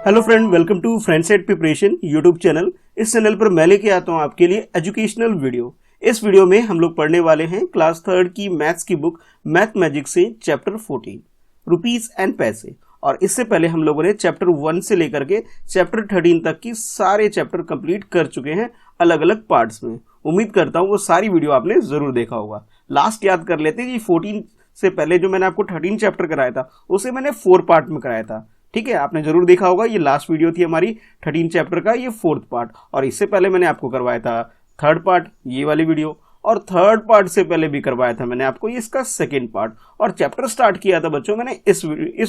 Hello friend, welcome to friend set preparation YouTube channel. इस चैनल पर मैं लेके आता हूँ आपके लिए एजुकेशनल वीडियो। इस वीडियो में हम लोग पढ़ने वाले हैं क्लास थर्ड की मैथ्स की बुक मैथ मैजिक से चैप्टर 14 रुपीस एंड पैसे। और इससे पहले हम लोगों ने चैप्टर 1 से लेकर के चैप्टर 13 तक की सारे चैप्टर कंप्लीट कर चुके हैं अलग अलग पार्ट्स में। उम्मीद करता हूँ वो सारी वीडियो आपने जरूर देखा होगा। लास्ट याद कर लेते हैं कि 14 से पहले जो मैंने आपको 13 चैप्टर कराया था उसे मैंने 4 पार्ट में कराया था। ठीक है, आपने जरूर देखा होगा। ये लास्ट वीडियो थी हमारी 13 चैप्टर का, ये 4th पार्ट। और इससे पहले मैंने आपको करवाया था 3rd पार्ट, ये वाली वीडियो। और 3rd पार्ट से पहले भी करवाया था मैंने आपको इसका 2nd पार्ट। और चैप्टर स्टार्ट किया था बच्चों मैंने इस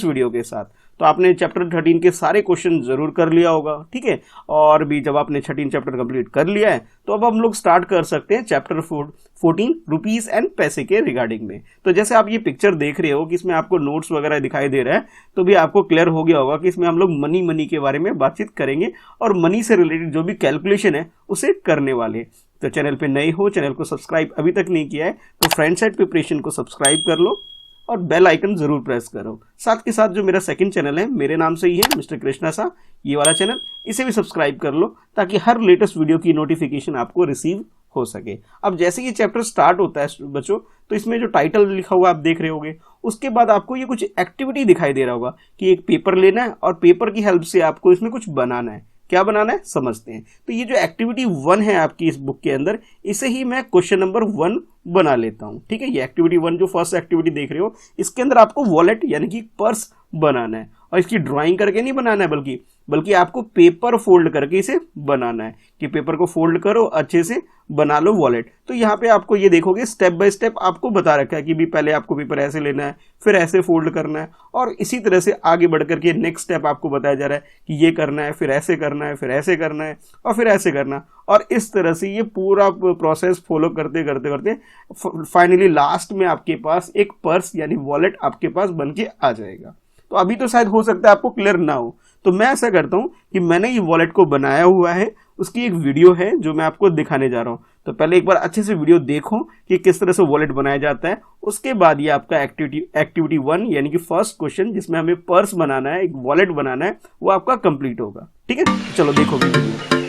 वीडियो के साथ। तो आपने चैप्टर 13 के सारे क्वेश्चन जरूर कर लिया होगा। ठीक है, और भी जब आपने 13 चैप्टर कंप्लीट कर लिया है तो अब हम लोग स्टार्ट कर सकते हैं चैप्टर 14 रुपीस एंड पैसे के रिगार्डिंग में। तो जैसे आप ये पिक्चर देख रहे हो कि इसमें आपको नोट्स वगैरह दिखाई दे रहा है, तो भी आपको क्लियर हो गया होगा कि इसमें हम लोग मनी के बारे में बातचीत करेंगे और मनी से रिलेटेड जो भी कैलकुलेशन है उसे करने वाले। तो चैनल पे नए हो, चैनल को सब्सक्राइब अभी तक नहीं किया है तो फ्रेंड सेट प्रिपरेशन को सब्सक्राइब कर लो और बेल आइकन जरूर प्रेस करो। साथ के साथ जो मेरा सेकंड चैनल है, मेरे नाम से ही है, मिस्टर कृष्णा सा, ये वाला चैनल, इसे भी सब्सक्राइब कर लो ताकि हर लेटेस्ट वीडियो की नोटिफिकेशन आपको रिसीव हो सके। अब जैसे ये चैप्टर स्टार्ट होता है बच्चों, तो इसमें जो टाइटल लिखा हुआ आप देख रहे होगे, उसके बाद आपको ये कुछ एक्टिविटी दिखाई दे रहा होगा कि एक पेपर लेना है और पेपर की हेल्प से आपको इसमें कुछ बनाना है। क्या बनाना है समझते हैं। तो ये जो एक्टिविटी 1 है आपकी इस बुक के अंदर, इसे ही मैं क्वेश्चन नंबर 1 बना लेता हूं। ठीक है, ये एक्टिविटी 1 जो फर्स्ट एक्टिविटी देख रहे हो, इसके अंदर आपको वॉलेट यानी कि पर्स बनाना है। और इसकी ड्राइंग करके नहीं बनाना है, बल्कि आपको पेपर फोल्ड करके इसे बनाना है कि पेपर को फोल्ड करो, अच्छे से बना लो वॉलेट। तो यहाँ पे आपको ये देखोगे स्टेप बाय स्टेप आपको बता रखा है कि भी पहले आपको पेपर ऐसे लेना है, फिर ऐसे फोल्ड करना है, और इसी तरह से आगे बढ़ करके नेक्स्ट स्टेप आपको बताया जा रहा है कि ये करना है, फिर ऐसे करना है, फिर ऐसे करना है, और फिर ऐसे करना। और इस तरह से ये पूरा प्रोसेस फॉलो करते करते करते फाइनली लास्ट में आपके पास एक पर्स यानी वॉलेट आपके पास बन के आ जाएगा। तो अभी तो शायद हो सकता है आपको क्लियर ना हो, तो मैं ऐसा करता हूं कि मैंने ये वॉलेट को बनाया हुआ है, उसकी एक वीडियो है जो मैं आपको दिखाने जा रहा हूं। तो पहले एक बार अच्छे से वीडियो देखो कि किस तरह से वॉलेट बनाया जाता है। उसके बाद ये आपका एक्टिविटी 1 यानी कि फर्स्ट क्वेश्चन जिसमें हमें पर्स बनाना है, एक वॉलेट बनाना है, वो आपका कंप्लीट होगा। ठीक है, चलो देखो वीडियो।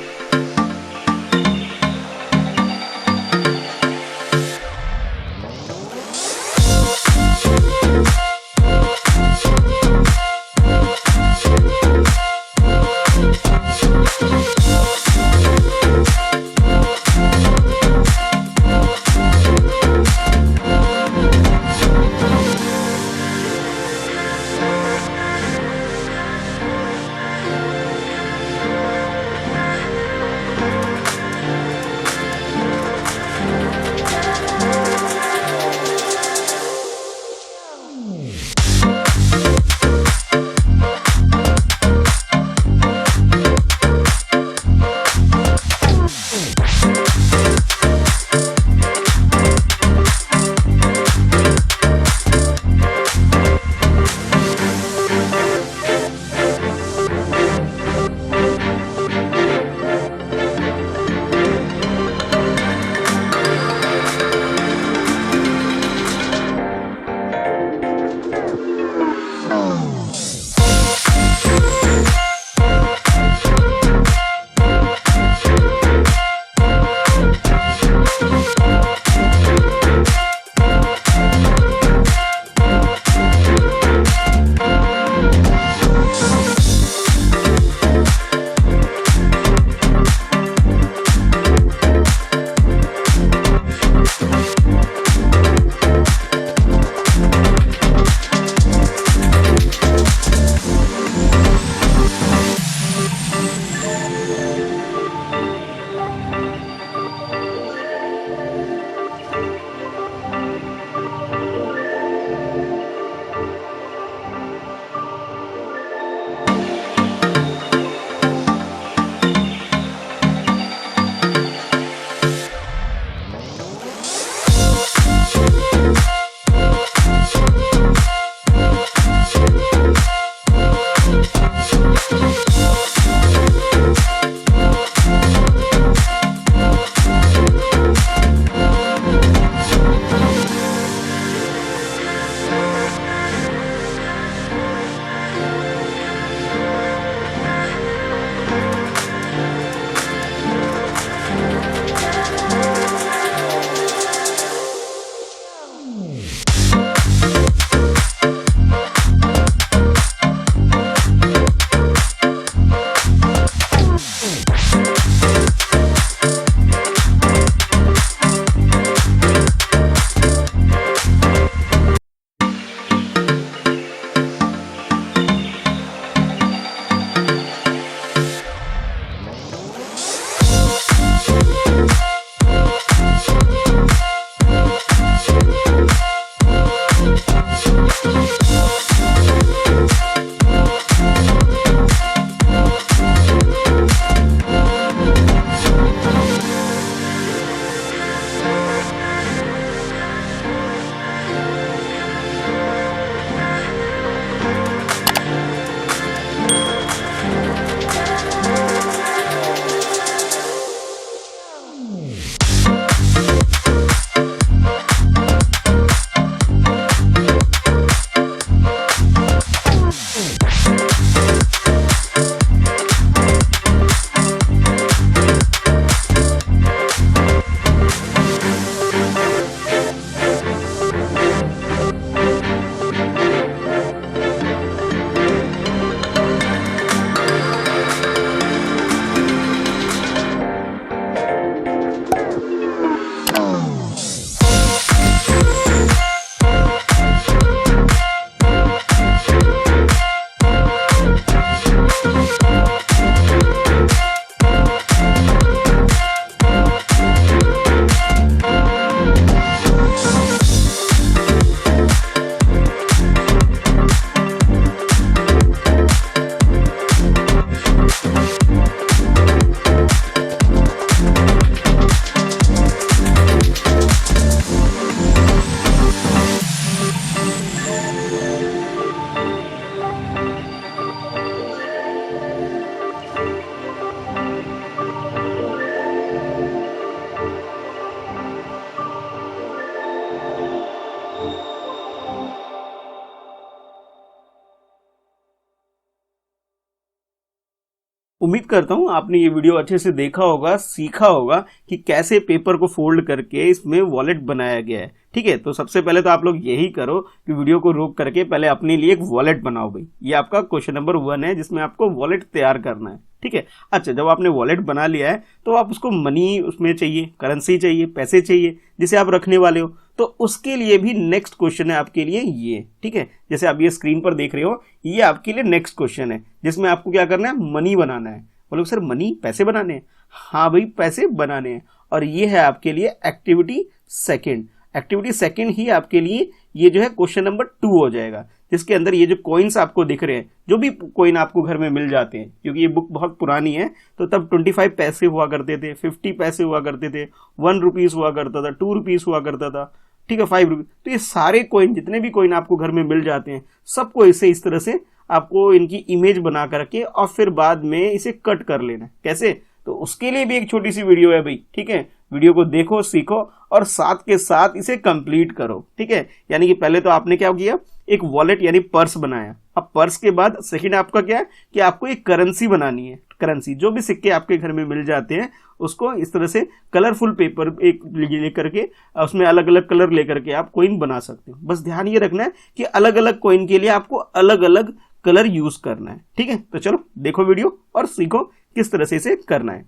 उम्मीद करता हूँ आपने ये वीडियो अच्छे से देखा होगा, सीखा होगा कि कैसे पेपर को फोल्ड करके इसमें वॉलेट बनाया गया है। ठीक है, तो सबसे पहले तो आप लोग यही करो कि वीडियो को रोक करके पहले अपने लिए एक वॉलेट बनाओ भाई। ये आपका क्वेश्चन नंबर 1 है जिसमें आपको वॉलेट तैयार करना है। ठीक है, अच्छा जब आपने वॉलेट बना लिया है तो आप उसको मनी उसमें चाहिए, करेंसी चाहिए, पैसे चाहिए जिसे आप रखने वाले हो। तो उसके लिए भी नेक्स्ट क्वेश्चन है आपके लिए ये। ठीक है, जैसे आप ये स्क्रीन पर देख रहे हो, ये आपके लिए नेक्स्ट क्वेश्चन है जिसमें आपको क्या करना है, मनी बनाना है। बोलो सर मनी, पैसे बनाने हैं? हाँ भाई पैसे बनाने हैं। और ये है आपके लिए एक्टिविटी सेकंड। एक्टिविटी सेकंड ही आपके लिए ये जो है क्वेश्चन नंबर 2 हो जाएगा, जिसके अंदर ये जो कॉइन्स आपको दिख रहे हैं, जो भी कॉइन आपको घर में मिल जाते हैं, क्योंकि ये बुक बहुत पुरानी है तो तब 25 पैसे हुआ करते थे, 50 पैसे हुआ करते थे, 1 रुपीज हुआ करता था, 2 रुपीज हुआ करता था, ठीक है 5 रुपीज। तो ये सारे कॉइन, जितने भी कॉइन आपको घर में मिल जाते हैं, सबको इसे इस तरह से आपको इनकी इमेज बना करके और फिर बाद में इसे कट कर लेना। कैसे? तो उसके लिए भी एक छोटी सी वीडियो है भाई। ठीक है, वीडियो को देखो, सीखो और साथ के साथ इसे कंप्लीट करो। ठीक है, यानी कि पहले तो आपने क्या किया, एक वॉलेट यानी पर्स बनाया। अब पर्स के बाद सेकंड आपका क्या है कि आपको एक करेंसी बनानी है। करेंसी, जो भी सिक्के आपके घर में मिल जाते हैं उसको इस तरह से कलरफुल पेपर एक लेकर के उसमें अलग अलग कलर लेकर के आप कॉइन बना सकते हो। बस ध्यान ये रखना है कि अलग अलग कॉइन के लिए आपको अलग अलग कलर यूज करना है। ठीक है, तो चलो देखो वीडियो और सीखो किस तरह से इसे करना है।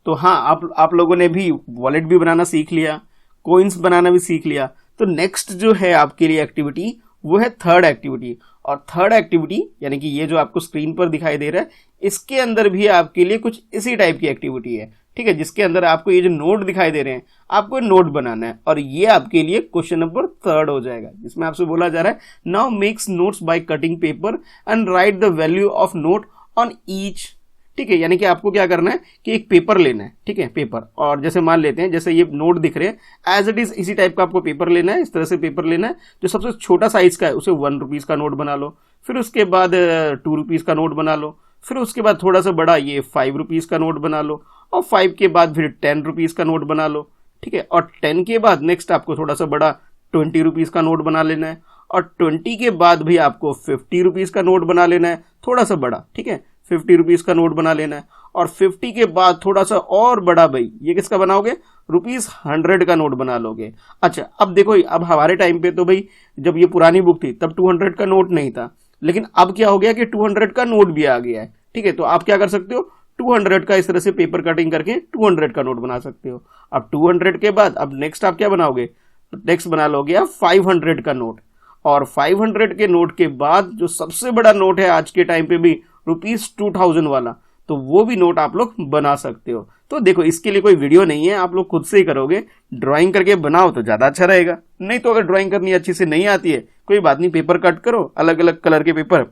तो हाँ, आप लोगों ने भी वॉलेट भी बनाना सीख लिया, कोइंस बनाना भी सीख लिया। तो नेक्स्ट जो है आपके लिए एक्टिविटी वो है थर्ड एक्टिविटी। और थर्ड एक्टिविटी यानी कि ये जो आपको स्क्रीन पर दिखाई दे रहा है, इसके अंदर भी आपके लिए कुछ इसी टाइप की एक्टिविटी है, ठीक है, जिसके अंदर आपको ये जो नोट दिखाई दे रहे हैं, आपको नोट बनाना है। और ये आपके लिए क्वेश्चन नंबर 3 हो जाएगा, जिसमें आपसे बोला जा रहा है now makes notes by cutting paper and right the value of note on each. ठीक है, यानी कि आपको क्या करना है कि एक पेपर लेना है, ठीक है, पेपर, और जैसे मान लेते हैं जैसे ये नोट दिख रहे हैं एज इट इज इसी टाइप का आपको पेपर लेना है। इस तरह से पेपर लेना है, जो सबसे छोटा साइज का है उसे 1 रुपीज का नोट बना लो, फिर उसके बाद 2 रुपीज का नोट बना लो, फिर उसके बाद थोड़ा सा बड़ा ये 5 रुपीज का नोट बना लो, और 5 के बाद फिर 10 रुपीज का नोट बना लो, ठीक है, और 10 के बाद नेक्स्ट आपको थोड़ा सा बड़ा 20 रुपीज का नोट बना लेना है, और 20 के बाद भी आपको 50 रुपीज का नोट बना लेना है, थोड़ा सा बड़ा, ठीक है, 50 रुपीज का नोट बना लेना है, और 50 के बाद थोड़ा सा और बड़ा, भाई ये किसका बनाओगे, ₹100 का नोट बना लोगे। अच्छा, अब देखो, अब हमारे टाइम पे तो भाई जब ये पुरानी बुक थी तब 200 का नोट नहीं था, लेकिन अब क्या हो गया कि 200 का नोट भी आ गया है, ठीक है। तो आप क्या कर सकते हो, 200 का इस तरह से पेपर कटिंग करके 200 का नोट बना सकते हो। अब 200 के बाद अब नेक्स्ट आप क्या बनाओगे, नेक्स्ट बना लोगे आप 500 का नोट, और 500 के नोट के बाद जो सबसे बड़ा नोट है आज के टाइम पे भी ₹2000 वाला, तो वो भी नोट आप लोग बना सकते हो। तो देखो, इसके लिए कोई वीडियो नहीं है, आप लोग खुद से ही करोगे, ड्राइंग करके बनाओ तो ज्यादा अच्छा रहेगा। नहीं तो अगर ड्राइंग करनी अच्छी से नहीं आती है, कोई बात नहीं, पेपर कट करो, अलग अलग कलर के पेपर,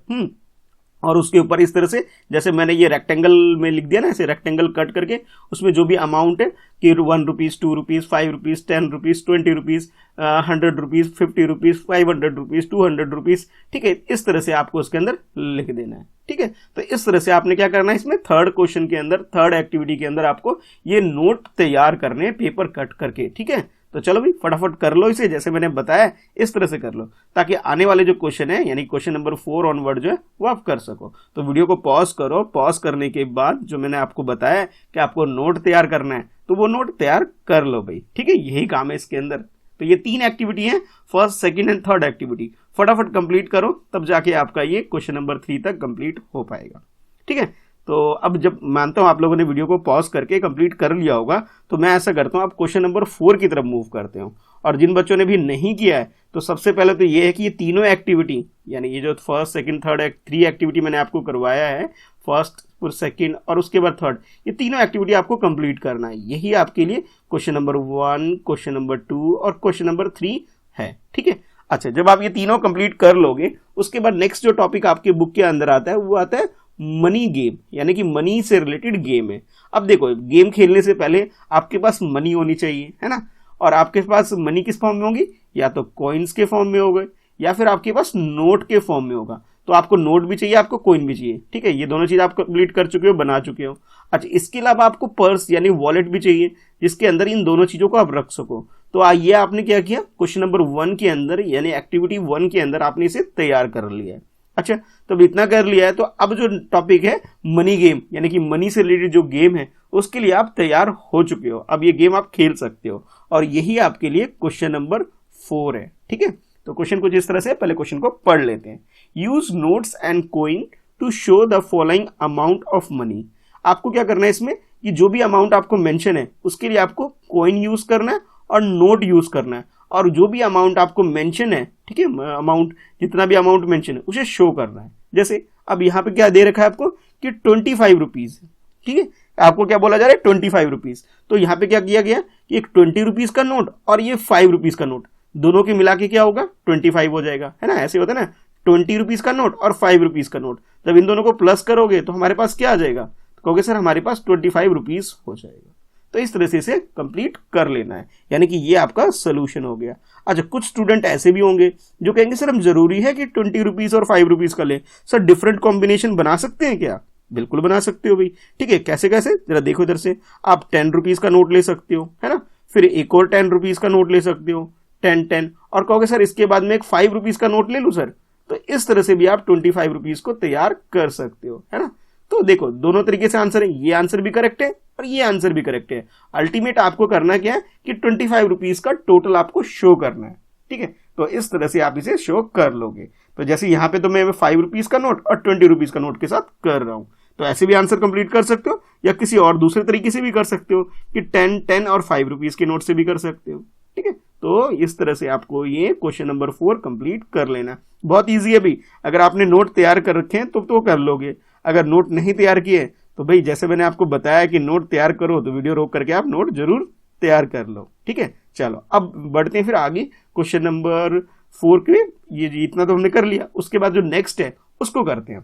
और उसके ऊपर इस तरह से जैसे मैंने ये रेक्टेंगल में लिख दिया ना, ऐसे रेक्टेंगल कट करके उसमें जो भी अमाउंट है कि 1 rupees, 2 rupees, 5 rupees, 10 rupees, 20 rupees, 100 rupees, 50 rupees, 500 rupees, 200 rupees, ठीक है, इस तरह से आपको उसके अंदर लिख देना है, ठीक है। तो इस तरह से आपने क्या करना है, इसमें थर्ड क्वेश्चन के अंदर, थर्ड एक्टिविटी के अंदर आपको ये नोट तैयार करने पेपर कट करके, ठीक है। तो चलो भाई फटाफट कर लो इसे, जैसे मैंने बताया इस तरह से कर लो, ताकि आने वाले जो क्वेश्चन है यानी क्वेश्चन नंबर 4 ऑनवर्ड जो है वो आप कर सको। तो वीडियो को पॉज करो, पॉज करने के बाद जो मैंने आपको बताया कि आपको नोट तैयार करना है, तो वो नोट तैयार कर लो भाई, ठीक है, यही काम है इसके अंदर। तो ये 3 एक्टिविटी है, first, second and third activity, फटाफट कंप्लीट करो, तब जाके आपका ये क्वेश्चन नंबर 3 तक कंप्लीट हो पाएगा, ठीक है। तो अब जब मानता हूं आप लोगों ने वीडियो को पॉज करके कंप्लीट कर लिया होगा, तो मैं ऐसा करता हूं, आप क्वेश्चन नंबर 4 की तरफ मूव करते हो। और जिन बच्चों ने भी नहीं किया है, तो सबसे पहले तो ये है कि ये तीनों एक्टिविटी, यानी ये जो फर्स्ट, सेकंड, थर्ड 3 एक्टिविटी मैंने आपको करवाया है, फर्स्ट, फिर सेकंड और उसके बाद थर्ड, ये तीनों एक्टिविटी आपको कंप्लीट करना है। यही आपके लिए क्वेश्चन नंबर 1, क्वेश्चन नंबर 2 और क्वेश्चन नंबर 3 है, ठीक है। अच्छा, जब आप ये तीनों कंप्लीट कर लोगे, उसके बाद नेक्स्ट जो टॉपिक आपके बुक के अंदर आता है वो आता है मनी गेम, यानी कि मनी से रिलेटेड गेम है। अब देखो, गेम खेलने से पहले आपके पास मनी होनी चाहिए, है ना, और आपके पास मनी किस फॉर्म में होगी, या तो कॉइन्स के फॉर्म में होगा या फिर आपके पास नोट के फॉर्म में होगा। तो आपको नोट भी चाहिए, आपको कॉइन भी चाहिए, ठीक है, ये दोनों चीज आप कंप्लीट कर चुके हो, बना चुके हो। अच्छा, इसके अलावा आपको पर्स यानी वॉलेट भी चाहिए, जिसके अंदर इन दोनों चीजों को आप रख सको। तो ये आपने क्या किया, क्वेश्चन नंबर 1 के अंदर यानी एक्टिविटी 1 के अंदर आपने इसे तैयार कर लिया है। अच्छा, तो अब इतना कर लिया है, तो अब जो टॉपिक है मनी गेम, यानी कि मनी से रिलेटेड जो गेम है, उसके लिए आप तैयार हो चुके हो। अब ये गेम आप खेल सकते हो, और यही आपके लिए क्वेश्चन नंबर 4 है, ठीक है। तो क्वेश्चन कुछ इस तरह से, पहले क्वेश्चन को पढ़ लेते हैं। Use notes and coin to show the following amount of money. आपको क्या करना है इसमें, कि जो भी अमाउंट आपको मेंशन है उसके लिए आपको कॉइन यूज करना है और नोट यूज करना है, और जो भी अमाउंट आपको मेंशन है, ठीक है, अमाउंट जितना भी अमाउंट मेंशन है उसे शो करना है। जैसे अब यहाँ पे क्या दे रखा है आपको कि 25 रुपीज, ठीक है, आपको क्या बोला जा रहा है 25 रुपीज। तो यहाँ पे क्या किया गया कि एक 20 रुपीज का नोट और ये 5 रुपीज का नोट, दोनों के मिला के क्या होगा 25 हो जाएगा, है ना, ऐसे होता है ना, 20 रुपीज का नोट और 5 रुपीज का नोट, जब इन दोनों को प्लस करोगे तो हमारे पास क्या आ जाएगा, तो कहोगे सर हमारे पास 25 रुपीज हो जाएगा। तो इस तरह से इसे कंप्लीट कर लेना है, यानी कि ये आपका सोल्यूशन हो गया। अच्छा, कुछ स्टूडेंट ऐसे भी होंगे जो कहेंगे सर हम जरूरी है कि 20 रुपीज और 5 रुपीज का ले, सर डिफरेंट कॉम्बिनेशन बना सकते हैं क्या? बिल्कुल बना सकते हो भाई, ठीक है। कैसे कैसे, जरा देखो इधर से, आप 10 रुपीज का नोट ले सकते हो, है ना, फिर एक और 10 रुपीज का नोट ले सकते हो, 10, और कहोगे सर इसके बाद में एक 5 रुपीज का नोट ले लूं सर, तो इस तरह से भी आप 25 रुपीज को तैयार कर सकते हो, है ना। तो देखो, दोनों तरीके से आंसर है, ये आंसर भी करेक्ट है और ये आंसर भी करेक्ट है। अल्टीमेट आपको करना क्या है कि 25 रुपीज का टोटल आपको शो करना है, ठीक है। तो इस तरह से आप इसे शो कर लोगे। तो जैसे यहाँ पे तो मैं 5 रुपीज का नोट और 20 रुपीज का नोट के साथ कर रहा हूं, तो ऐसे भी आंसर कंप्लीट कर सकते हो, या किसी और दूसरे तरीके से भी कर सकते हो कि 10, 10 और 5 रुपीज के नोट से भी कर सकते हो। ठीक है, तो इस तरह से आपको ये क्वेश्चन नंबर 4 कंप्लीट कर लेना। बहुत ईजी है भाई, अगर आपने नोट तैयार कर रखे हैं तो कर लोगे, अगर नोट नहीं तैयार किए तो भाई जैसे मैंने आपको बताया कि नोट तैयार करो तो वीडियो रोक करके आप नोट जरूर तैयार कर लो। ठीक है, चलो अब बढ़ते हैं फिर आगे क्वेश्चन नंबर 4 के। ये इतना तो हमने कर लिया, उसके बाद जो नेक्स्ट है उसको करते हैं।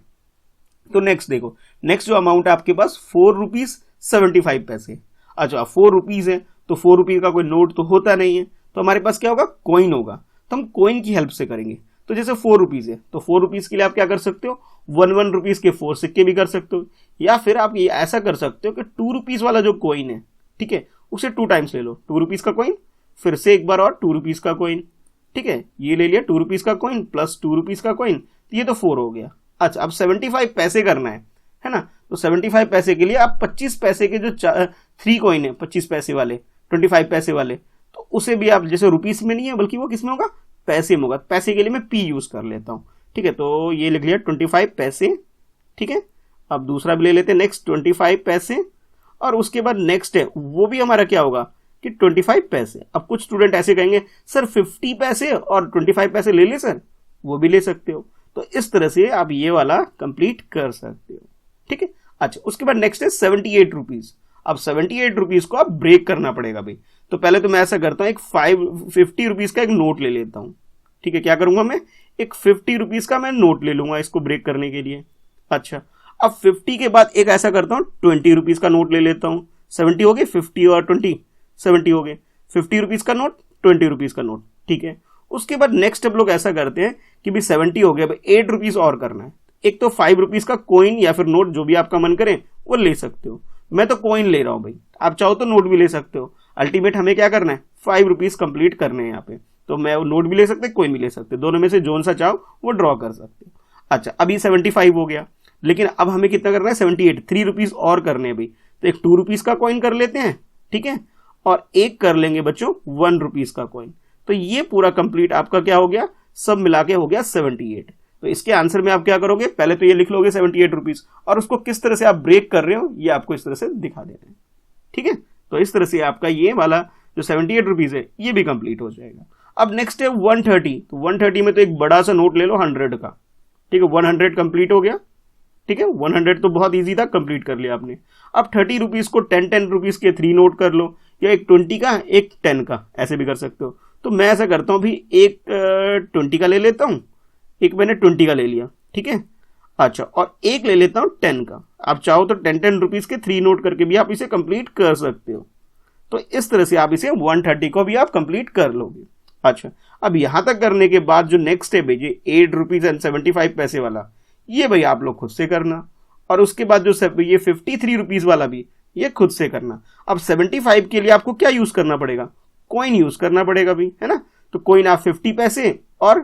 तो नेक्स्ट देखो, नेक्स्ट जो अमाउंट है आपके पास 4 रुपीज 75 पैसे। अच्छा 4 रुपीज है तो 4 रुपीज का कोई नोट तो होता नहीं है, तो हमारे पास क्या होगा, कॉइन होगा, तो हम कॉइन की हेल्प से करेंगे। तो जैसे 4 रुपीज है तो 4 रुपीज के लिए आप क्या कर सकते हो, 1 रुपीज के 4 सिक्के भी कर सकते हो, या फिर आप ये ऐसा कर सकते हो कि 2 रुपीज वाला जो कॉइन है, ठीक है, उसे 2 टाइम्स ले लो, 2 रुपीज का कॉइन, फिर से एक बार और 2 रुपीज का कॉइन। ठीक है, ये ले लिया 2 रुपीज का कॉइन प्लस 2 रुपीज का कॉइन, तो ये तो 4 हो गया। अच्छा अब 75 पैसे करना है ना, तो 75 पैसे के लिए आप 25 पैसे के जो 3 कॉइन है, 25 पैसे वाले, 25 पैसे वाले, तो उसे भी आप, जैसे रुपीस में नहीं है बल्कि वो किस में होगा, पैसे में होगा, पैसे के लिए मैं पी यूज कर लेता हूँ। ठीक है, तो ये लिख लिया 25 पैसे। ठीक है, अब दूसरा भी ले लेते हैं नेक्स्ट 25 पैसे, और उसके बाद नेक्स्ट है वो भी हमारा क्या होगा कि 25 पैसे। अब कुछ स्टूडेंट ऐसे कहेंगे सर 50 पैसे और 25 पैसे ले ले सर, वो भी ले सकते हो। तो इस तरह से आप ये वाला कंप्लीट कर सकते हो। ठीक है, अच्छा उसके बाद नेक्स्ट है 78 रुपीज। अब 78 रुपीज को आप ब्रेक करना पड़ेगा भाई। तो पहले तो मैं ऐसा करता हूं, एक 50 रुपीज का एक नोट ले लेता हूं। ठीक है, क्या करूंगा मैं, एक 50 रुपीज का मैं नोट ले लूंगा इसको ब्रेक करने के लिए। अच्छा अब 50 के बाद एक ऐसा करता हूं 20 रुपीज का नोट ले लेता हूं। 70 हो गए, 50 और 20 70 हो गए, 50 रुपीज का नोट, 20 रुपीज का नोट। ठीक है, उसके बाद नेक्स्ट हम लोग ऐसा करते हैं कि भी 70 हो गया, 8 रुपीज और करना है। एक तो 5 रुपीज का कॉइन या फिर नोट जो भी आपका मन करे वो ले सकते हो, मैं तो कॉइन ले रहा हूं भाई, आप चाहो तो नोट भी ले सकते हो। अल्टीमेट हमें क्या करना है, 5 रुपीज कंप्लीट करने हैं यहाँ पे, तो मैं नोट भी ले सकते, कॉइन भी ले सकते, दोनों में से जोन सा चाहो वो ड्रॉ कर सकते हो। अच्छा अभी 75 हो गया, लेकिन अब हमें कितना करना है, 78, 3 रुपीज और करने हैं भाई। तो एक 2 रुपीज का कॉइन कर लेते हैं, ठीक है, और एक कर लेंगे बच्चों 1 रुपीज का कॉइन। तो ये पूरा कंप्लीट आपका क्या हो गया, सब मिला के हो गया 78। तो इसके आंसर में आप क्या करोगे, पहले तो ये लिख लोगे 78 रुपीज, और उसको किस तरह से आप ब्रेक कर रहे हो ये आपको इस तरह से दिखा दे रहे हैं। ठीक है, तो इस तरह से आपका ये वाला जो 78 रुपीज है ये भी कंप्लीट हो जाएगा। अब नेक्स्ट है 130। तो 130 में तो एक बड़ा सा नोट ले लो 100 का। ठीक है, 100 कंप्लीट हो गया। ठीक है, 100 तो बहुत इजी था, कंप्लीट कर लिया आपने। अब 30 रुपीज को 10 रुपीज के 3 नोट कर लो, या एक 20 का एक 10 का, ऐसे भी कर सकते हो। तो मैं ऐसा करता हूं भी एक 20 का ले लेता हूं, एक मैंने 20 का ले लिया। ठीक है, अच्छा और एक ले लेता हूं 10 का। आप चाहो तो 10 रुपीज के 3 नोट करके भी आप इसे कंप्लीट कर सकते हो। तो इस तरह से आप इसे 130 को भी आप कंप्लीट कर लोगे। अच्छा अब यहां तक करने के बाद जो नेक्स्ट है भाई 8 रुपीज एंड 75 पैसे वाला, ये भाई आप लोग खुद से करना। और उसके बाद जो ये 53 रुपीज वाला भी ये खुद से करना। अब 75 के लिए आपको क्या यूज करना पड़ेगा, कॉइन यूज करना पड़ेगा भी, है ना। तो कॉइन आप 50 पैसे और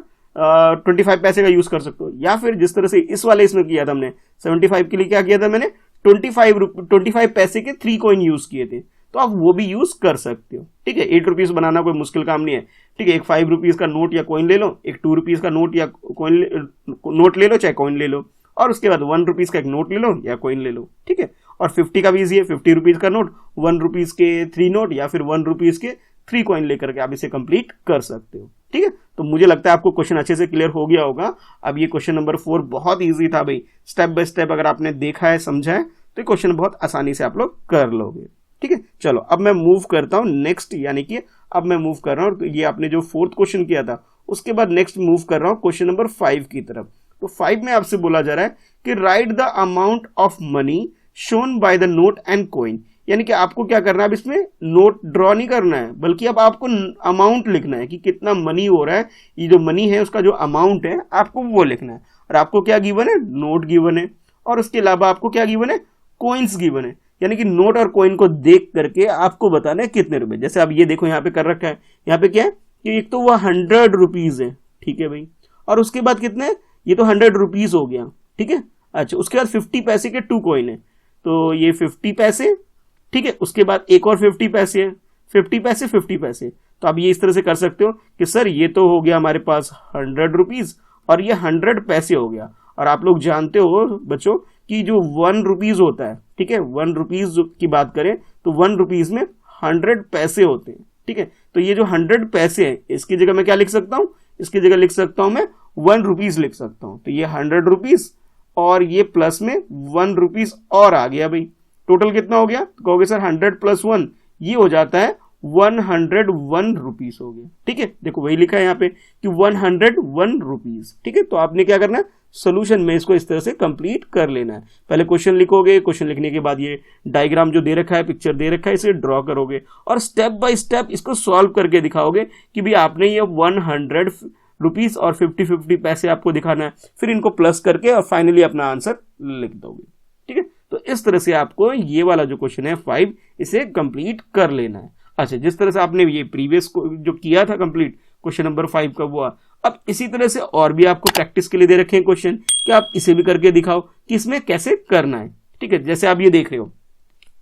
25 पैसे का यूज कर सकते हो, या फिर जिस तरह से इस वाले इसमें किया था हमने 75 के लिए क्या किया था मैंने 25 पैसे के 3 कॉइन यूज किए थे, तो आप वो भी यूज कर सकते हो। ठीक है, 8 रुपीज बनाना कोई मुश्किल काम नहीं है। ठीक है, एक 5 रुपीज का नोट या कॉइन ले लो, एक 2 रुपीज का नोट या कॉइन नोट ले लो चाहे कॉइन ले लो, और उसके बाद 1 रुपीज का एक नोट ले लो या कॉइन ले लो। ठीक है, और 50 का भी इजी है, 50 रुपीज का नोट, 1 रुपीज के 3 नोट या फिर 1 रुपीज के 3 कॉइन लेकर के आप इसे कंप्लीट कर सकते हो। ठीक है, तो मुझे लगता है आपको क्वेश्चन अच्छे से क्लियर हो गया होगा। अब ये क्वेश्चन नंबर 4 बहुत इजी था भाई, स्टेप बाय स्टेप अगर आपने देखा है समझा है तो क्वेश्चन बहुत आसानी से आप लोग कर लोगे। ठीक है, चलो अब मैं मूव करता हूं नेक्स्ट, यानी कि अब मैं मूव कर रहा हूं, ये आपने जो 4th क्वेश्चन किया था उसके बाद नेक्स्ट मूव कर रहा हूं क्वेश्चन नंबर 5 की तरफ। तो 5 में आपसे बोला जा रहा है कि right the amount of money shown by the note and coin, यानी कि आपको क्या करना है, अब इसमें नोट ड्रॉ नहीं करना है बल्कि अब आपको अमाउंट लिखना है कि कितना मनी हो रहा है, ये जो मनी है उसका जो अमाउंट है आपको वो लिखना है। और आपको क्या गिवन है, नोट गिवन है, और उसके अलावा आपको क्या गिवन है, कॉइन्स गिवन है, यानी कि नोट और कॉइन को देख करके आपको बताना है कितने रुपए। जैसे अब ये देखो यहाँ पे कर रखा है, यहाँ पे क्या है कि एक तो वो 100 रुपीज है, ठीक है भाई, और उसके बाद कितने, ये तो 100 रुपीज हो गया। ठीक है, अच्छा उसके बाद 50 पैसे के 2 कॉइन है, तो ये 50 पैसे। ठीक है, उसके बाद एक और 50 पैसे है, 50 पैसे 50 पैसे। तो आप ये इस तरह से कर सकते हो कि सर ये तो हो गया हमारे पास 100 रुपीज और ये 100 पैसे हो गया। और आप लोग जानते हो बच्चों कि जो 1 रुपीज होता है, ठीक है, 1 रुपीज की बात करें तो 1 रुपीज में 100 पैसे होते हैं, ठीक है। तो ये जो 100 पैसे हैं इसकी जगह मैं क्या लिख सकता हूं, इसकी जगह लिख सकता हूं मैं 1 रुपीज लिख सकता हूं। तो ये 100 रुपीज और ये प्लस में 1 रुपीज और आ गया भाई, टोटल कितना हो गया, तो कहोगे सर 100 + 1 ये हो जाता है 101 रुपीज हो गया, ठीक है। देखो वही लिखा है यहाँ पे कि 101 रुपीज, ठीक है। तो आपने क्या करना है, सोल्यूशन में इसको इस तरह से कंप्लीट कर लेना है। पहले क्वेश्चन लिखोगे, क्वेश्चन लिखने के बाद ये डायग्राम जो दे रखा है, पिक्चर दे रखा है, इसे ड्रॉ करोगे और स्टेप बाय स्टेप इसको सॉल्व करके दिखाओगे कि भी आपने ये 100 रुपीज और 50-50 पैसे आपको दिखाना है, फिर इनको प्लस करके और फाइनली अपना आंसर लिख दोगे, ठीक है। तो इस तरह से आपको ये वाला जो क्वेश्चन है 5 इसे कंप्लीट कर लेना है। अच्छा, जिस तरह से आपने ये प्रीवियस जो किया था कंप्लीट क्वेश्चन नंबर 5 का हुआ, अब इसी तरह से और भी आपको प्रैक्टिस के लिए दे रखे हैं क्वेश्चन कि आप इसे भी करके दिखाओ कि इसमें कैसे करना है, ठीक है। जैसे आप ये देख रहे हो,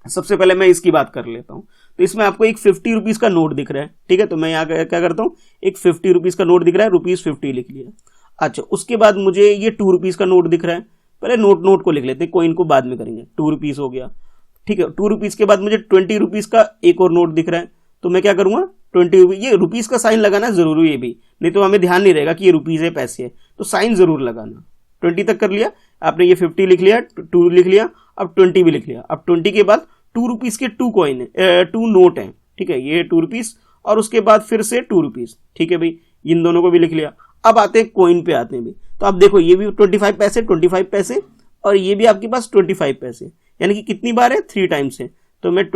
सबसे पहले मैं इसकी बात कर लेता हूं। तो इसमें आपको एक 50 रुपीज का नोट दिख रहा है, ठीक है। तो मैं यहाँ क्या करता हूँ, एक 50 रुपीज का नोट दिख रहा है, ₹50 लिख लिया। अच्छा, उसके बाद मुझे ये 2 रुपीज का नोट दिख रहा है, पहले नोट को लिख लेते हैं, कोइन को बाद में करेंगे। 2 रुपीज हो गया, ठीक है। 2 रुपीज के बाद मुझे 20 रुपीज का एक और नोट दिख रहा है, तो मैं क्या करूंगा, 20 रुपीज, ये रुपीज का साइन लगाना जरूरी है भी, नहीं तो हमें ध्यान नहीं रहेगा कि ये रुपीज है पैसे है, तो साइन जरूर लगाना। 20 तक कर लिया आपने, ये 50 लिख लिया, 2 लिख लिया, अब 20 भी लिख लिया। अब 20 के बाद 2 रुपीज के 2 कॉइन है, 2 नोट है, ठीक है, ये 2 रुपीज और उसके बाद फिर से 2 रुपीज, ठीक है भाई, इन दोनों को भी लिख लिया। अब आते हैं कॉइन पे आते हैं भी, तो आप देखो ये भी 25 पैसे और ये भी आपके पास 25 पैसे, यानी कि कितनी बार है, 3 टाइम्स है। तो मैं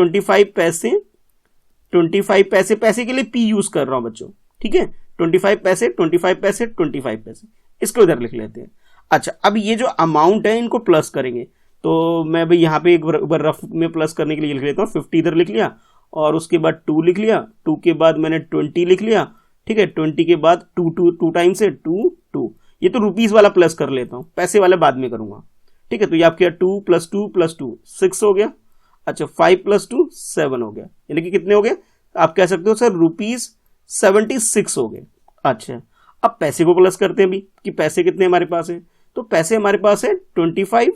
25 पैसे के लिए पी यूज कर रहा हूं बच्चों, ठीक है। 25 पैसे इसको इधर लिख लेते हैं। अच्छा, अब ये जो अमाउंट है इनको प्लस करेंगे, तो मैं भाई यहाँ पे एक बार रफ में प्लस करने के लिए लिख लेता हूँ। 50 इधर लिख लिया और उसके बाद 2 लिख लिया, 2 के बाद मैंने 20 लिख लिया, ठीक है। 20 के बाद 2 टाइम्स है 2। ये तो रुपीज वाला प्लस कर लेता हूँ, पैसे वाला बाद में करूंगा, ठीक है। तो ये आपके 2 + 2 6 हो गया। अच्छा, 5 + 2 7 हो गया, यानी कि कितने हो गए, आप कह सकते हो सर ₹76 हो गए। अच्छा, अब पैसे को प्लस करते हैं भी कि पैसे कितने हमारे पास है, तो पैसे हमारे पास है 25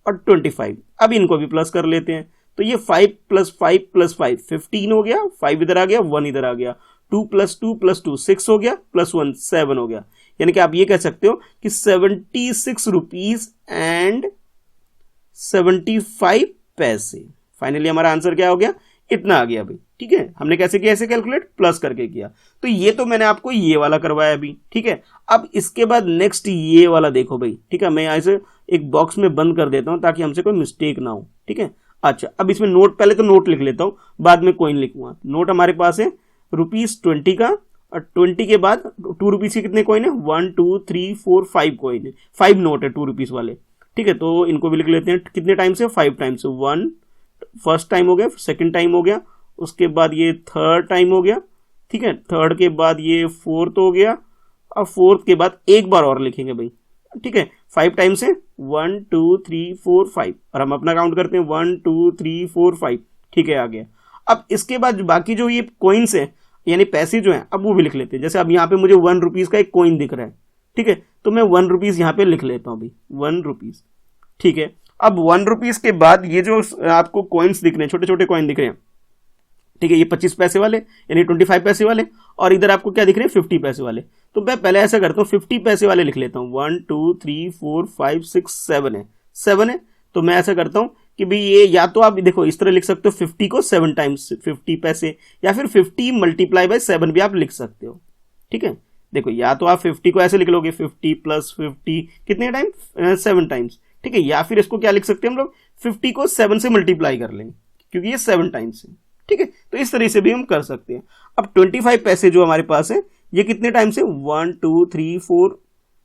और 25। अब इनको भी प्लस कर लेते हैं, तो ये 5 + 5 + 5 15 हो गया, 5 इधर आ गया, 1 इधर आ गया, 2 + 2 + 2 6 हो गया, +1 7 हो गया, यानी कि आप ये कह सकते हो कि 76 रुपीज एंड 75 पैसे। फाइनली हमारा आंसर क्या हो गया, इतना आ गया भाई, ठीक है। हमने कैसे किया, ऐसे कैलकुलेट प्लस करके किया। तो ये तो मैंने आपको ये वाला करवाया अभी, ठीक है। अब इसके बाद नेक्स्ट ये वाला देखो भाई, ठीक है। मैं यहाँ से एक बॉक्स में बंद कर देता हूं ताकि हमसे कोई मिस्टेक ना हो, ठीक है। अच्छा, अब इसमें नोट, पहले तो नोट लिख लेता हूं, बाद में कॉइन लिखूंगा। नोट हमारे पास है ₹20 का और 20 के बाद 2 रुपीज के कितने कॉइन है, 1 2 3 4 5 कॉइन है, 5 नोट है 2 रुपीज वाले, ठीक है। तो इनको भी लिख लेते हैं, कितने टाइम से, 5 टाइम से। 1 फर्स्ट टाइम हो गया, सेकंड टाइम हो गया, उसके बाद ये थर्ड टाइम हो गया, ठीक है। थर्ड के बाद ये फोर्थ हो गया और फोर्थ के बाद एक बार और लिखेंगे भाई, ठीक है। 5 टाइम से 1 2 3 4 5 और हम अपना काउंट करते हैं 1 2 3 4 5, ठीक है, आ गया। अब इसके बाद बाकी जो ये कॉइन्स है यानी पैसे जो हैं, अब वो भी लिख लेते हैं। जैसे अब यहाँ पे मुझे 1 रुपीज का एक कॉइन दिख रहा है, ठीक है, तो मैं 1 रुपीज यहाँ पे लिख लेता हूँ भाई, 1 रुपीज, ठीक है। अब 1 रुपीज के बाद ये जो आपको कॉइन्स दिख रहे हैं, छोटे छोटे कॉइन दिख रहे हैं, ठीक है, ये 25 पैसे वाले यानी 25 पैसे वाले, और इधर आपको क्या दिख रहे हैं, 50 पैसे वाले। तो मैं पहले ऐसा करता हूँ, 50 पैसे वाले लिख लेता हूँ। 1 2 3 4 5 6 7 है। तो मैं ऐसा करता हूँ कि भाई ये या तो आप देखो इस तरह लिख सकते हो, 50 को 7 टाइम्स 50 पैसे, या फिर 50 × 7 भी आप लिख सकते हो, ठीक है। देखो या तो आप 50 को ऐसे लिख लोगे, 50 + 50 कितने टाइम, 7 टाइम्स, ठीक है। या फिर इसको क्या लिख सकते हैं हम लोग, 50 को 7 से मल्टीप्लाई कर लेंगे क्योंकि ये 7 टाइम्स है, ठीक है। तो इस तरह से भी हम कर सकते हैं। अब 25 पैसे जो हमारे पास है ये कितने टाइम से, 1 2 3 4